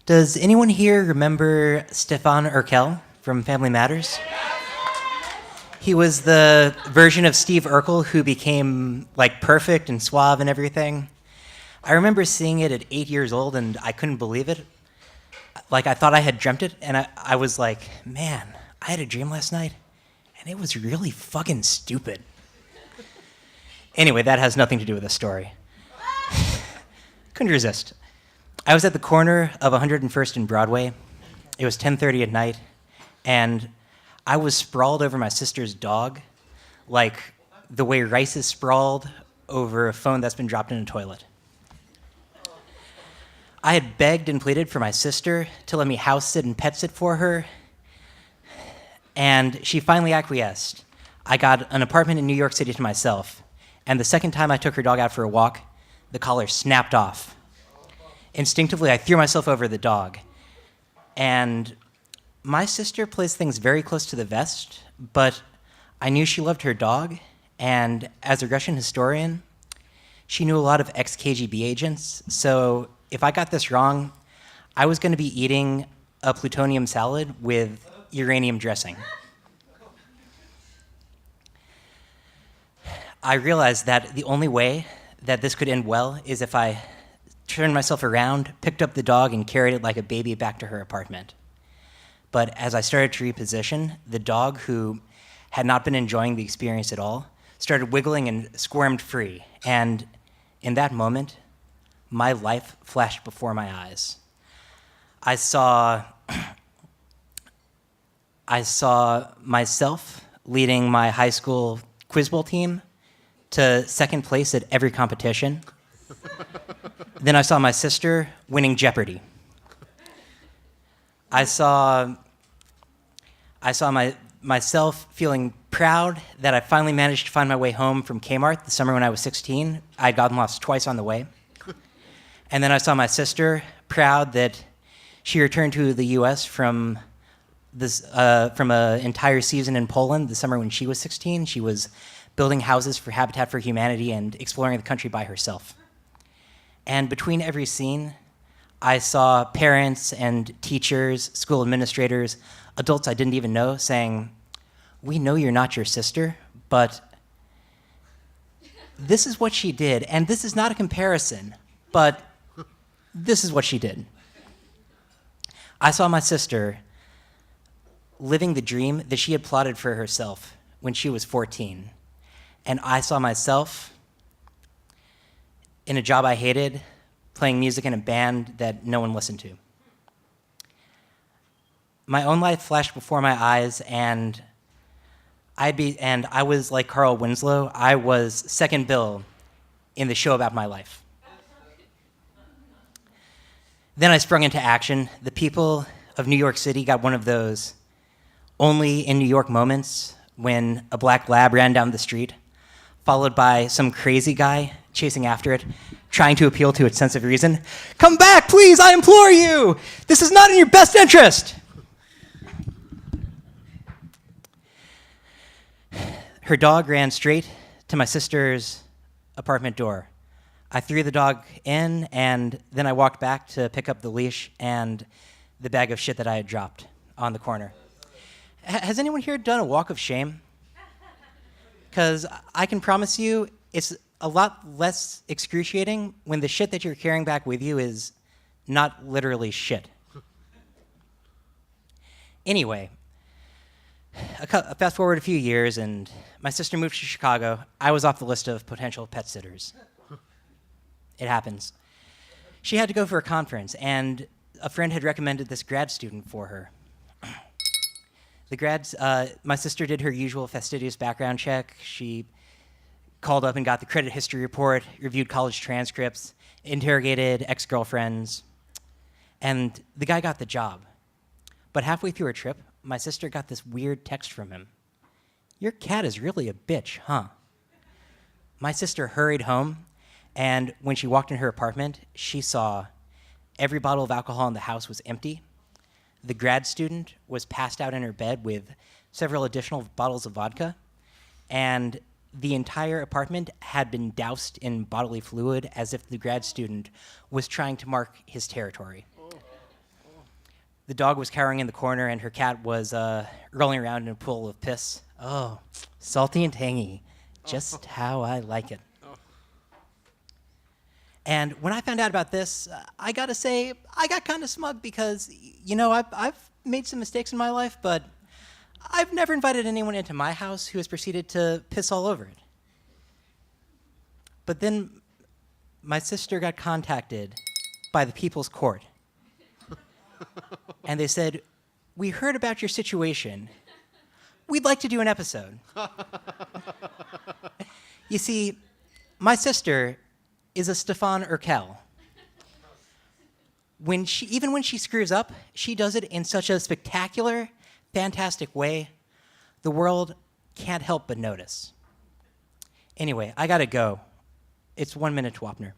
Does anyone here remember Stefan Urkel from Family Matters? He was the version of Steve Urkel who became like perfect and suave and everything. I remember seeing it at 8 years old and I couldn't believe it. Like I thought I had dreamt it and I was like, man, I had a dream last night and it was really fucking stupid. Anyway, that has nothing to do with the story. Couldn't resist. I was at the corner of 101st and Broadway. It was 10:30 at night, and I was sprawled over my sister's dog, like the way rice is sprawled over a phone that's been dropped in a toilet. I had begged and pleaded for my sister to let me house sit and pet sit for her, and she finally acquiesced. I got an apartment in New York City to myself, and the second time I took her dog out for a walk, the collar snapped off. Instinctively, I threw myself over the dog. And my sister plays things very close to the vest, but I knew she loved her dog, and as a Russian historian, she knew a lot of ex-KGB agents, so if I got this wrong, I was going to be eating a plutonium salad with uranium dressing. I realized that the only way that this could end well is if I turned myself around, picked up the dog, and carried it like a baby back to her apartment. But as I started to reposition, the dog, who had not been enjoying the experience at all, started wiggling and squirmed free. And in that moment, my life flashed before my eyes. I saw myself leading my high school quiz bowl team to second place at every competition. Then I saw my sister winning Jeopardy. I saw myself feeling proud that I finally managed to find my way home from Kmart the summer when I was 16. I'd gotten lost twice on the way. And then I saw my sister proud that she returned to the U.S. from an entire season in Poland the summer when she was 16. She was building houses for Habitat for Humanity and exploring the country by herself. And between every scene, I saw parents and teachers, school administrators, adults I didn't even know saying, "We know you're not your sister, but this is what she did, and this is not a comparison, but this is what she did." I saw my sister living the dream that she had plotted for herself when she was 14, and I saw myself in a job I hated, playing music in a band that no one listened to. My own life flashed before my eyes, and I was like Carl Winslow. I was second bill in the show about my life. Then I sprung into action. The people of New York City got one of those only in New York moments when a black lab ran down the street, followed by some crazy guy chasing after it, trying to appeal to its sense of reason. "Come back, please, I implore you! This is not in your best interest!" Her dog ran straight to my sister's apartment door. I threw the dog in, and then I walked back to pick up the leash and the bag of shit that I had dropped on the corner. Has anyone here done a walk of shame? Because I can promise you it's a lot less excruciating when the shit that you're carrying back with you is not literally shit. Anyway, fast forward a few years, and my sister moved to Chicago. I was off the list of potential pet sitters. It happens. She had to go for a conference, and a friend had recommended this grad student for her. My sister did her usual fastidious background check. She called up and got the credit history report, reviewed college transcripts, interrogated ex-girlfriends, and the guy got the job. But halfway through her trip, my sister got this weird text from him. "Your cat is really a bitch, huh?" My sister hurried home, and when she walked in her apartment, she saw every bottle of alcohol in the house was empty. The grad student was passed out in her bed with several additional bottles of vodka, and the entire apartment had been doused in bodily fluid as if the grad student was trying to mark his territory. The dog was cowering in the corner, and her cat was rolling around in a pool of piss. Oh, salty and tangy. Just how I like it. And when I found out about this, I gotta say, I got kind of smug because, I've made some mistakes in my life, but I've never invited anyone into my house who has proceeded to piss all over it. But then my sister got contacted by the People's Court. And they said, "We heard about your situation. We'd like to do an episode." You see, my sister is a Stefan Urkel. Even when she screws up, she does it in such a spectacular, fantastic way, the world can't help but notice. Anyway, I gotta go. It's 1 minute to Wapner.